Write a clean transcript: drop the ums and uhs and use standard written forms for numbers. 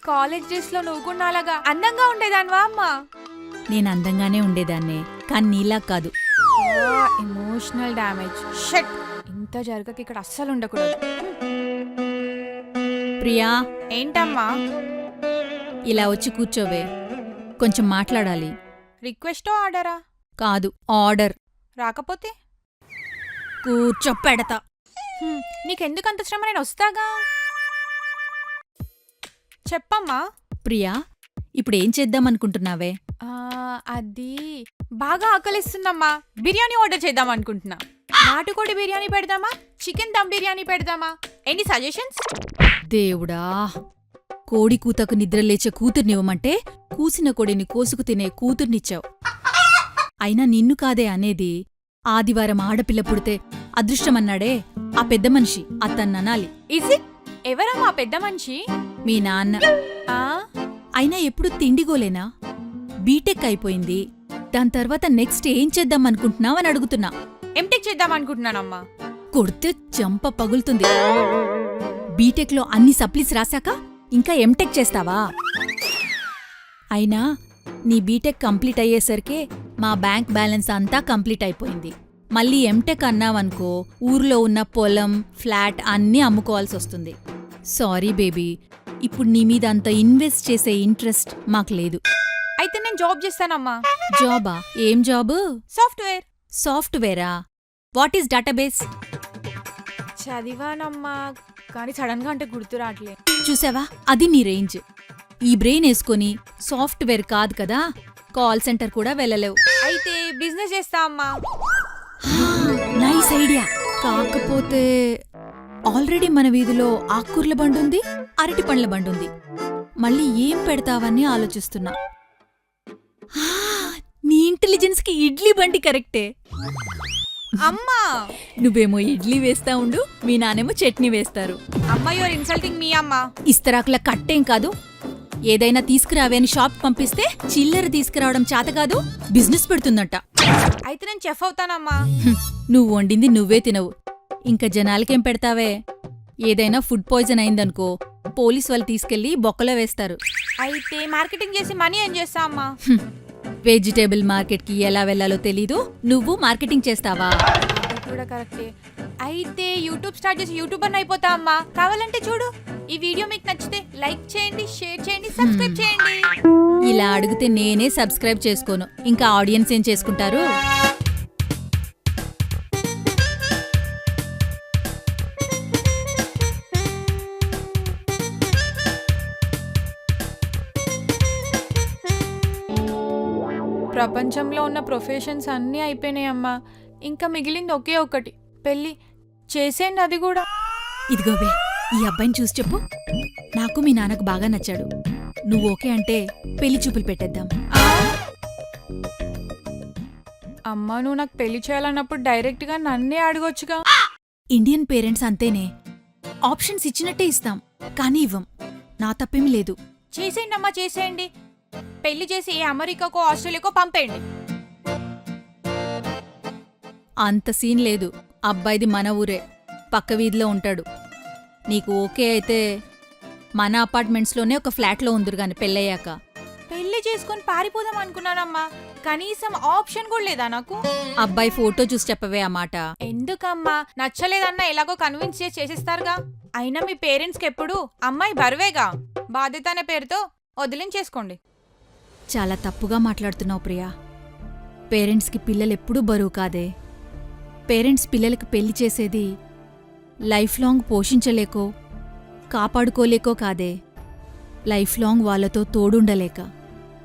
College days లో నువ్వు కూడా అలాగా అందంగా ఉండేదానివా అమ్మా? నేను అందంగానే ఉండేదాన్నే, కానీ నీలా కాదు. Emotional damage. షట్, ఇంత జరగక ఇక్కడ అస్సలు ఉండకూడదు. ప్రియా, ఏంటమ్మా? ఇలా వచ్చి కూర్చోవే, కొంచెం మాట్లాడాలి. రిక్వెస్టో ఆర్డరా? కాదు, ఆర్డర్. రాకపోతే కూర్చోపెడతా. నీకెందుకంత శ్రమ, నేను వస్తాగా. చెప్పమ్మా. ప్రియా, ఇప్పుడేం చేద్దామనుకుంటున్నావే? అది బాగా ఆకలిస్తుందమ్మా. బిర్యానీ ఆర్డర్ చేద్దాం అనుకుంటున్నా. నాటుకోడి బిర్యానీ పెడదామా, చికెన్ దమ్ బిర్యానీ పెడదామా? Any suggestions? దేవుడా, కోడి కూతకు నిద్రలేచే కూతుర్నివ్వమంటే కూసిన కోడిని కోసుకు తినే కూతుర్నిచ్చావు. అయినా నిన్ను కాదే అనేది. ఆదివారం ఆడపిల్ల పుడితే అదృష్టమన్నాడే ఆ పెద్ద మనిషి, అతన్ననాలి. Is it? ఎవరమ్మా పెద్ద మనిషి? మీ నాన్న. అయినా ఎప్పుడు తిండిగోలేనా? బీటెక్ అయిపోయింది, దాని తర్వాత నెక్స్ట్ ఏం చేద్దామనుకుంటున్నావని అడుగుతున్నా. ఎంటెక్ చేద్దాం అనుకుంటున్నానమ్మా. కొడితే చంప పగులుతుంది. బీటెక్లో అన్ని సప్లీస్ రాశాక ఇంకా ఎంటెక్ చేస్తావా? అయినా నీ బీటెక్ కంప్లీట్ అయ్యేసరికే మా బ్యాంక్ బ్యాలెన్స్ అంతా కంప్లీట్ అయిపోయింది. మళ్ళీ ఎంటెక్ అన్నావనుకో, ఊర్లో ఉన్న పొలం, ఫ్లాట్ అన్నీ అమ్ముకోవాల్సొస్తుంది. సారీ బేబీ, ఇప్పుడు నీ మీద అంత ఇన్వెస్ట్ చేసే ఇంట్రెస్ట్ మాకు లేదు. అయితే నేను జాబ్ చేస్తానమ్మా. జాబా? ఏం జాబు? సాఫ్ట్వేర్. సాఫ్ట్వేరా? What is database? చదివానమ్మా, కానీ సడన్ గా అంటే గుర్తు రావట్లే. చూసావా, అది నీ రేంజ్. ఈ బ్రెయిన్ వేసుకొని సాఫ్ట్వేర్ కాదు కదా, కాల్ సెంటర్ కూడా వెళ్ళలేవు. అయితే బిజినెస్ చేస్తా అమ్మా. Nice idea. కాకపోతే ఆల్రెడీ మన వీధిలో ఆకుకూరల బండుంది, అరటి పండ్ల బండుంది. మళ్ళీ ఏం పెడతావని ఆలోచిస్తున్నా. నీ ఇంటెలిజెన్స్ కి ఇడ్లీ బండి కరెక్టే. అమ్మా, నువ్వేమో ఇడ్లీ వేస్తా ఉండు, మీ నానేమో చట్నీ వేస్తారు. అమ్మా, యువర్ ఇన్సల్టింగ్ మీ అమ్మా. ఇస్తరాకుల కట్టేం కాదు, ఏదైనా తీసుకురావే అని షాప్ పంపిస్తే చిల్లర తీసుకురావడం చేతకాదు, బిజినెస్ పెడుతుందట. అయితే నేను చెఫ్ అవుతానమ్మా. నువ్వు వండింది నువ్వే తినవు, ఇంకా జనాలకేం పెడతావే? ఏదైనా ఫుడ్ పాయిజన్ అయిందనుకో, పోలీస్ వాళ్ళు తీసుకెళ్లి బొక్కలో వేస్తారు. అయితే మార్కెటింగ్ చేసి మనీ ఏం చేస్తా అమ్మా? వెజిటేబుల్ మార్కెట్కి ఎలా వెళ్లాలో తెలీదు, నువ్వు మార్కెటింగ్ చేస్తావా? కూడా కరెక్టే. అయితే యూట్యూబ్ స్టార్ట్ చేసి యూట్యూబర్ అయిపోతా అమ్మా. కావాలంటే చూడు, ఈ వీడియో మీకు నచ్చితే లైక్ చేయండి, షేర్ చేయండి, సబ్స్క్రైబ్ చేయండి. ఇలా అడిగితే నేనే సబ్స్క్రైబ్ చేసుకోను, ఇంకా ఆడియన్స్ ఏం చేసుకుంటారు? ప్రపంచంలో ఉన్న ప్రొఫెషన్స్ అన్నీ అయిపోయినాయమ్మా. ఇంకా మిగిలింది ఒకే ఒకటి, పెళ్ళి చేసేయండి, అది కూడా. ఇదిగోవే, ఈ అబ్బాయిని చూసి చెప్పు, నాకు మీ నాన్నకు బాగా నచ్చాడు, నువ్వు ఓకే అంటే పెళ్లి చూపులు పెట్టేద్దాం. అమ్మా, నువ్వు నాకు పెళ్లి చేయాలన్నప్పుడు డైరెక్ట్ గా నన్నే అడగొచ్చుగా. ఇండియన్ పేరెంట్స్ అంతేనే, ఆప్షన్స్ ఇచ్చినట్టే ఇస్తాం, కానీ ఇవ్వం. నా తప్పేమీ లేదు. చేసేయండి అమ్మా, చేసేయండి. పెళ్లి చేసి ఏ అమెరికాకో ఆస్ట్రేలియాకో పంపేయండి. అంత సీన్ లేదు, అబ్బాయిది మన ఊరే, పక్క వీధిలో ఉంటాడు. నీకు ఓకే అయితే మన అపార్ట్మెంట్స్లోనే ఒక ఫ్లాట్లో ఉందిరుగాని పెళ్ళయ్యాక. పెళ్లి చేసుకుని పారిపోదాం అనుకున్నానమ్మా, కనీసం ఆప్షన్ కూడా లేదా నాకు. అబ్బాయి ఫోటో చూసి చెప్పవే ఆ మాట. ఎందుకమ్మా, నచ్చలేదన్నా ఎలాగో కన్విన్స్ చేసి చేసేస్తారుగా. అయినా మీ పేరెంట్స్కి ఎప్పుడు అమ్మాయి బరువేగా, బాధ్యత అనే పేరుతో వదిలించేసుకోండి. చాలా తప్పుగా మాట్లాడుతున్నావు ప్రియా. పేరెంట్స్కి పిల్లలెప్పుడూ బరువు కాదే. పేరెంట్స్ పిల్లలకి పెళ్లి చేసేది లైఫ్ లాంగ్ పోషించలేకో, కాపాడుకోలేకో కాదే, లైఫ్ లాంగ్ వాళ్లతో తోడుండలేక.